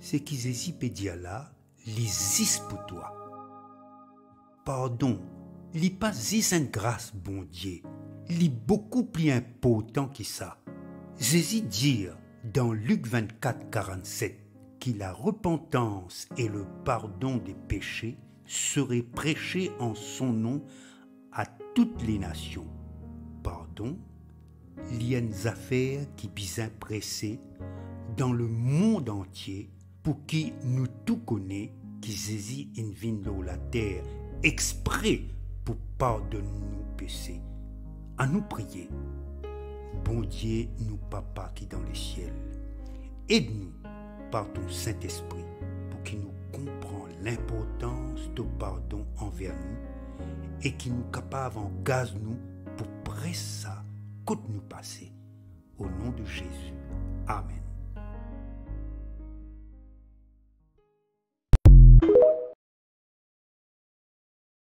c'est qu'ils hésitent dire là, les pour toi. Pardon, li pas une grâce, bon Dieu, li beaucoup plus important que ça. Jésus dit dans Luc 24, 47 que la repentance et le pardon des péchés seraient prêchés en son nom à toutes les nations. Pardon, il y a des affaires qui bien pressées dans le monde entier pour qui nous tout connaissons qui Jésus invine la terre exprès pour pardonner nos péchés. À nous prier. Bon Dieu, nous papa qui dans les ciels, aide-nous par ton Saint-Esprit pour qu'il nous comprenne l'importance de pardon envers nous et qu'il nous capable en gaz nous pour presser ça, côte nous passer. Au nom de Jésus. Amen.